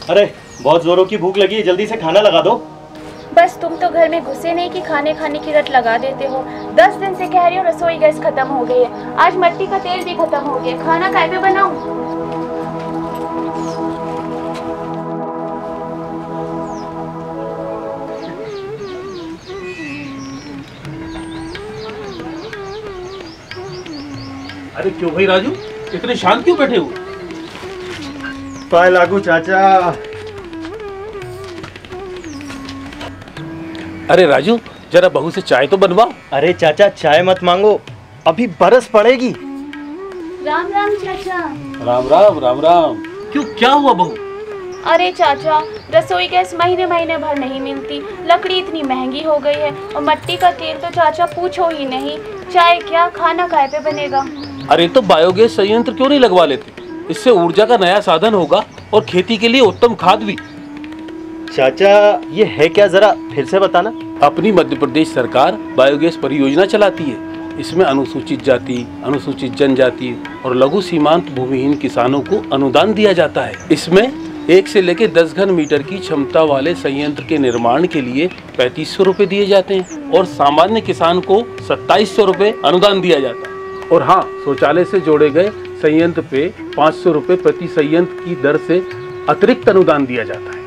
अरे बहुत जोरों की भूख लगी है, जल्दी से खाना लगा दो। बस तुम तो घर में घुसे नहीं कि खाने खाने की रट लगा देते हो। 10 दिन से कह रही हो रसोई गैस खत्म हो गई है, आज मट्टी का तेल भी खत्म हो गया, खाना काय पे बनाऊं? अरे क्यों भाई राजू, इतने शांत क्यों बैठे हुए? पाए लागू चाचा। अरे राजू, जरा बहू से चाय तो बनवाओ। अरे चाचा चाय मत मांगो, अभी बरस पड़ेगी। राम राम चाचा। राम राम राम राम। क्यों, क्या हुआ बहू? अरे चाचा, रसोई गैस महीने महीने भर नहीं मिलती, लकड़ी इतनी महंगी हो गई है, और मट्टी का तेल तो चाचा पूछो ही नहीं। चाय क्या, खाना काय पे बनेगा? अरे तो बायोगैस संयंत्र क्यों नहीं लगवा लेते? इससे ऊर्जा का नया साधन होगा और खेती के लिए उत्तम खाद भी। चाचा ये है क्या, जरा फिर से बताना। अपनी मध्य प्रदेश सरकार बायोगैस परियोजना चलाती है। इसमें अनुसूचित जाति, अनुसूचित जनजाति और लघु सीमांत भूमिहीन किसानों को अनुदान दिया जाता है। इसमें 1 से लेकर 10 घन मीटर की क्षमता वाले संयंत्र के निर्माण के लिए 3500 रुपए दिए जाते हैं और सामान्य किसान को 2700 रुपए अनुदान दिया जाता है। और हाँ, शौचालय से जोड़े गए संयंत्र पे 500 रुपए प्रति संयंत्र की दर से अतिरिक्त अनुदान दिया जाता है।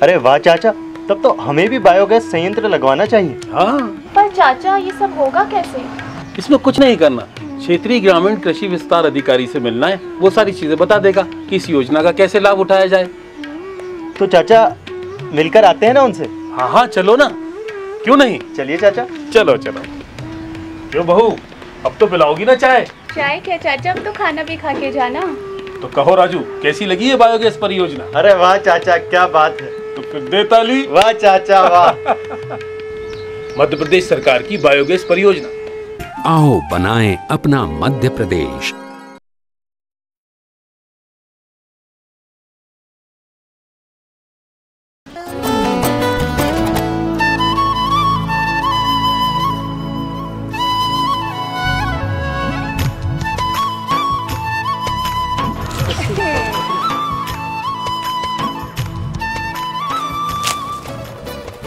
अरे वाह चाचा, तब तो हमें भी बायोगैस संयंत्र लगवाना चाहिए। हाँ, पर चाचा ये सब होगा कैसे? इसमें कुछ नहीं करना, क्षेत्रीय ग्रामीण कृषि विस्तार अधिकारी से मिलना है, वो सारी चीजें बता देगा कि इस योजना का कैसे लाभ उठाया जाए। तो चाचा मिलकर आते हैं ना उनसे? हाँ हाँ चलो ना, क्यों नहीं। चलिए चाचा। चलो चलो। क्यों बहू, अब तो पिलाओगी ना चाय? चाय क्या चाचा, अब तो खाना भी खा के जाना। तो कहो राजू, कैसी लगी है बायोगैस परियोजना? अरे वाह चाचा, क्या बात है। तो फिर दे ताली। वाह चाचा वाह। मध्य प्रदेश सरकार की बायोगैस परियोजना। आओ बनाएं अपना मध्य प्रदेश।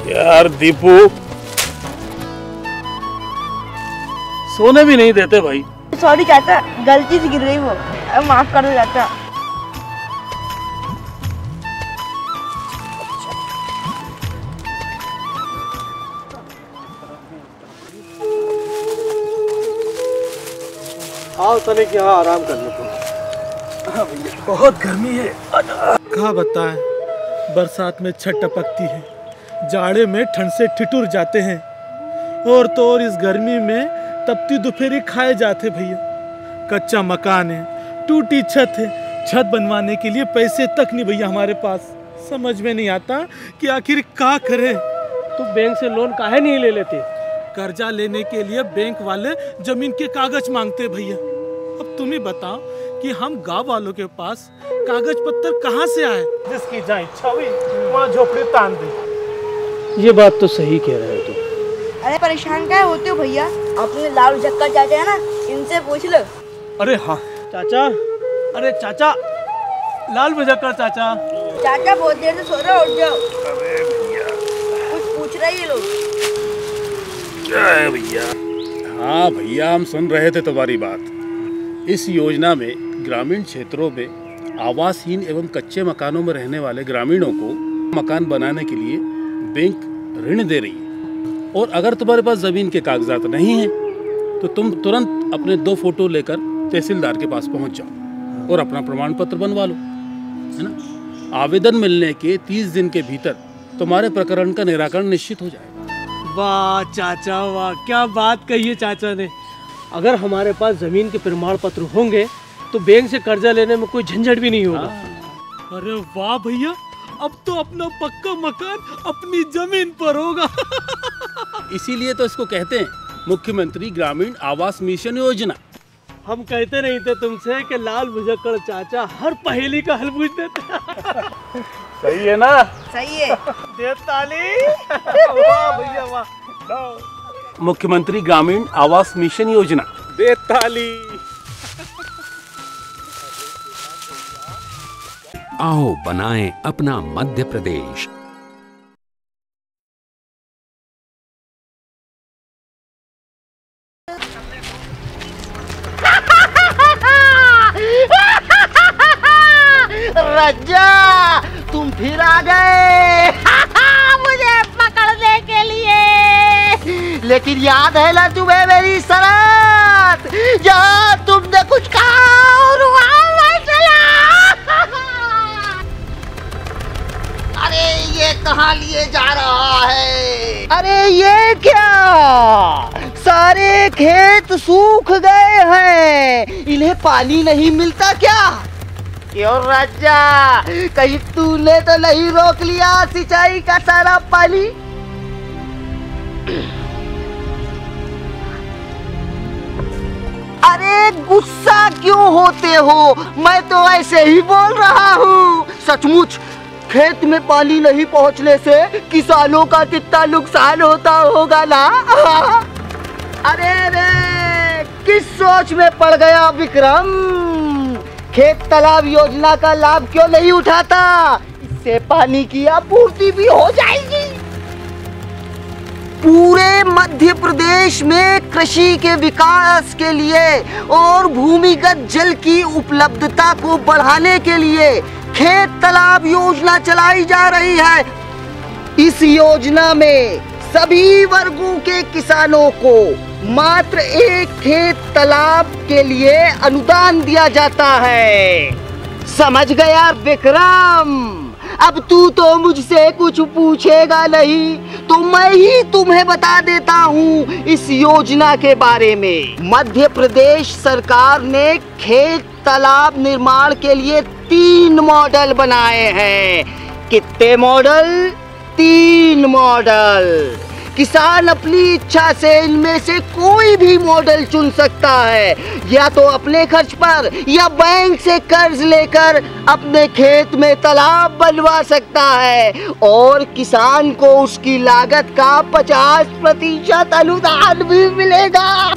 यार दीपू, सोने भी नहीं देते भाई। सॉरी चाचा, गलती से गिर गई वो, अब माफ कर दो चाचा। आओ तले कि यहाँ आराम कर लो तुम। हाँ भैया, बहुत गर्मी है। कहाँ बताएं, बरसात में छत टपकती है, जाड़े में ठंड से ठिठुर जाते हैं, और तो और इस गर्मी में तपती दोपहरी खाए जाते भैया। कच्चा मकान है, टूटी छत है, छत बनवाने के लिए पैसे तक नहीं भैया हमारे पास। समझ में नहीं आता कि आखिर क्या करें। तो बैंक से लोन काहे नहीं ले लेते? कर्जा लेने के लिए बैंक वाले जमीन के कागज मांगते भैया। अब तुम ही बताओ कि हम गांव वालों के पास कागज पत्तर कहाँ से आए? जिसकी जहाँ इच्छा हुई वहाँ झोपड़ी तान दी। ये बात तो सही कह रहे हो तुम। अरे परेशान क्या होते हो भैया, अपने लाल झक्कर चाचा है ना, इनसे पूछ लो। अरे हाँ चाचा, अरे चाचा, लाल बजकर चाचा। चाचा बहुत देर से सो रहे हो, उठ जाओ। अरे भैया, कुछ पूछ रहे ये लोग। क्या है भैया? हाँ भैया, हम सुन रहे थे तुम्हारी बात। इस योजना में ग्रामीण क्षेत्रों में आवासहीन एवं कच्चे मकानों में रहने वाले ग्रामीणों को मकान बनाने के लिए बैंक ऋण दे रही है। और अगर तुम्हारे पास जमीन के कागजात नहीं हैं तो तुम तुरंत अपने 2 फोटो लेकर तहसीलदार के पास पहुंच जाओ और अपना प्रमाण पत्र बनवा लो, है ना। आवेदन मिलने के 30 दिन के भीतर तुम्हारे प्रकरण का निराकरण निश्चित हो जाएगा। वाह चाचा वाह, क्या बात कही है चाचा ने। अगर हमारे पास जमीन के प्रमाण पत्र होंगे तो बैंक से कर्जा लेने में कोई झंझट भी नहीं होगा। अरे वाह भैया, अब तो अपना पक्का मकान अपनी जमीन पर होगा। इसीलिए तो इसको कहते हैं मुख्यमंत्री ग्रामीण आवास मिशन योजना। हम कहते नहीं थे तुमसे कि लाल भुजक्कड़ चाचा हर पहेली का हल पूछ देते। सही है ना? सही है। दे ताली। वाह भैया वाह। मुख्यमंत्री ग्रामीण आवास मिशन योजना। दे ताली। आओ बनाएं अपना मध्य प्रदेश। रज्जा, तुम फिर आ गए मुझे पकड़ने के लिए। लेकिन याद है ना तुम्हें मेरी शर्त, जहाँ तुमने कुछ कहा और वहाँ चला। अरे ये कहाँ लिए जा रहा है? अरे ये क्या, सारे खेत सूख गए हैं, इन्हें पानी नहीं मिलता क्या? क्यों राजा, कहीं तूने तो नहीं रोक लिया सिंचाई का सारा पानी? अरे गुस्सा क्यों होते हो, मैं तो ऐसे ही बोल रहा हूँ। सचमुच खेत में पानी नहीं पहुँचने से किसानों का कितना नुकसान होता होगा ना। अरे रे, किस सोच में पड़ गया विक्रम? खेत तालाब योजना का लाभ क्यों नहीं उठाता? इससे पानी की आपूर्ति भी हो जाएगी। पूरे मध्य प्रदेश में कृषि के विकास के लिए और भूमिगत जल की उपलब्धता को बढ़ाने के लिए खेत तालाब योजना चलाई जा रही है। इस योजना में सभी वर्गों के किसानों को मात्र एक खेत तालाब के लिए अनुदान दिया जाता है। समझ गया विक्रम? अब तू तो मुझसे कुछ पूछेगा नहीं, तो मैं ही तुम्हें बता देता हूँ इस योजना के बारे में। मध्य प्रदेश सरकार ने खेत तालाब निर्माण के लिए 3 मॉडल बनाए हैं। कितने मॉडल? 3 मॉडल। किसान अपनी इच्छा से इनमें से कोई भी मॉडल चुन सकता है, या तो अपने खर्च पर या बैंक से कर्ज लेकर अपने खेत में तालाब बनवा सकता है, और किसान को उसकी लागत का 50% अनुदान भी मिलेगा।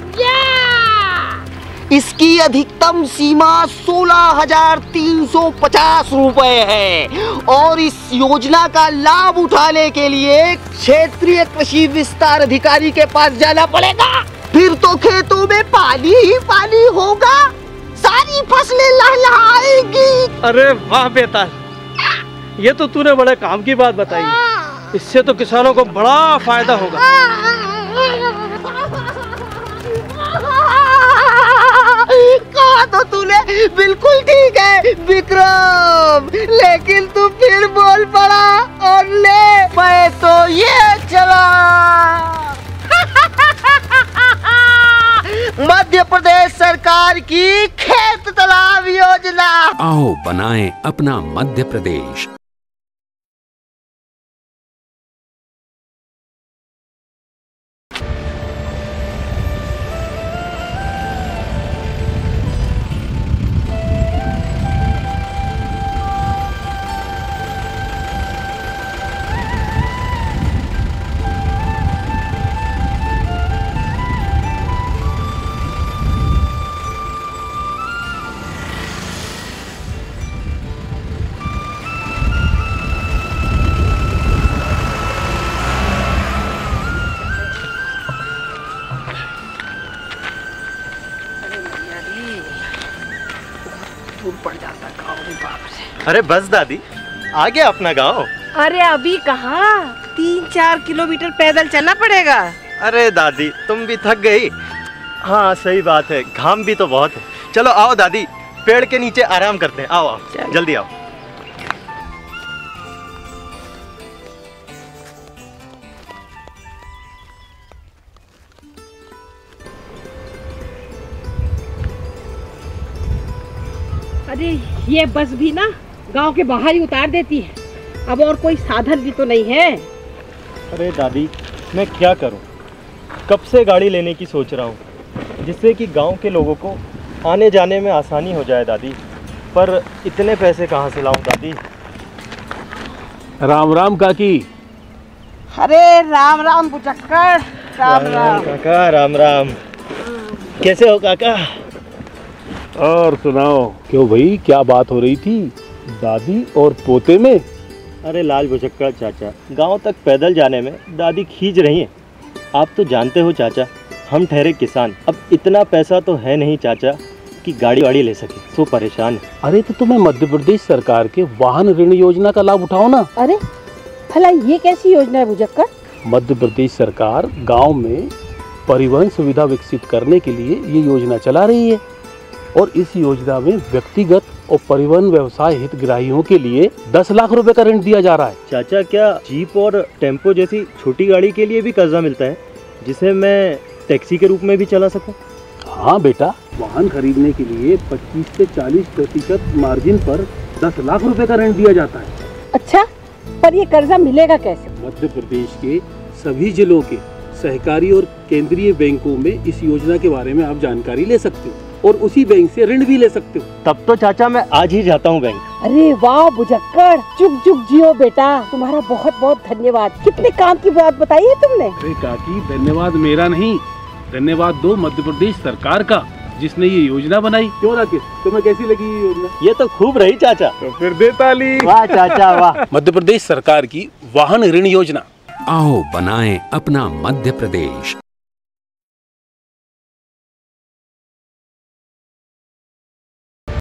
इसकी अधिकतम सीमा 16,350 रुपए है, और इस योजना का लाभ उठाने के लिए क्षेत्रीय कृषि विस्तार अधिकारी के पास जाना पड़ेगा। फिर तो खेतों में पानी ही पानी होगा, सारी फसलें लहलहाएंगी। अरे वाह बेटा, ये तो तूने बड़े काम की बात बताई। इससे तो किसानों को बड़ा फायदा होगा। कहा तो तूने बिल्कुल ठीक है विक्रम, लेकिन तू फिर बोल पड़ा, और ले मैं तो ये चला। मध्य प्रदेश सरकार की खेत तालाब योजना। आओ बनाएं अपना मध्य प्रदेश। अरे बस दादी, आ गया अपना गांव। अरे अभी कहाँ, 3-4 किलोमीटर पैदल चलना पड़ेगा। अरे दादी तुम भी थक गई। हाँ सही बात है, घाम भी तो बहुत है। चलो आओ दादी, पेड़ के नीचे आराम करते हैं। आओ आओ जल्दी आओ। अरे ये बस भी ना गांव के बाहर ही उतार देती है, अब और कोई साधन भी तो नहीं है। अरे दादी मैं क्या करूं, कब से गाड़ी लेने की सोच रहा हूं, जिससे कि गांव के लोगों को आने जाने में आसानी हो जाए दादी, पर इतने पैसे कहां से लाऊं दादी। राम राम काकी। अरे राम राम बुचक्कर, राम राम काका। राम राम। कैसे हो काका? और सुनाओ, क्यों भाई क्या बात हो रही थी? दादी और पोते में? अरे लाल भुजक्कड़ चाचा, गांव तक पैदल जाने में दादी खींच रही हैं। आप तो जानते हो चाचा, हम ठहरे किसान, अब इतना पैसा तो है नहीं चाचा कि गाड़ी वाड़ी ले सके, सो परेशान है। अरे तो तुम्हें मध्य प्रदेश सरकार के वाहन ऋण योजना का लाभ उठाओ ना। अरे भला ये कैसी योजना है भुजक्कड़? मध्य प्रदेश सरकार गांव में परिवहन सुविधा विकसित करने के लिए ये योजना चला रही है और इस योजना में व्यक्तिगत और परिवहन व्यवसाय हितग्राहियों के लिए 10 लाख रुपए का ऋण दिया जा रहा है। चाचा, क्या जीप और टेम्पो जैसी छोटी गाड़ी के लिए भी कर्जा मिलता है जिसे मैं टैक्सी के रूप में भी चला सकूं? हाँ बेटा, वाहन खरीदने के लिए 25 से 40% मार्जिन पर 10 लाख रुपए का ऋण दिया जाता है। अच्छा, पर ये कर्जा मिलेगा कैसे? मध्य प्रदेश के सभी जिलों के सहकारी और केंद्रीय बैंकों में इस योजना के बारे में आप जानकारी ले सकते हो और उसी बैंक से ऋण भी ले सकते हो। तब तो चाचा मैं आज ही जाता हूँ बैंक। अरे वाह भुजक्कड़, जुग जुग जियो बेटा, तुम्हारा बहुत बहुत धन्यवाद। कितने काम की बात बताई है तुमने। अरे काकी, धन्यवाद मेरा नहीं, धन्यवाद दो मध्य प्रदेश सरकार का जिसने ये योजना बनाई। क्यों राकेश, तुम्हें कैसी लगी ये योजना? ये तो खूब रही चाचा। तो फिर दे ताली। वाह चाचा वाह। मध्य प्रदेश सरकार की वाहन ऋण योजना। आओ बनाएं अपना मध्य प्रदेश।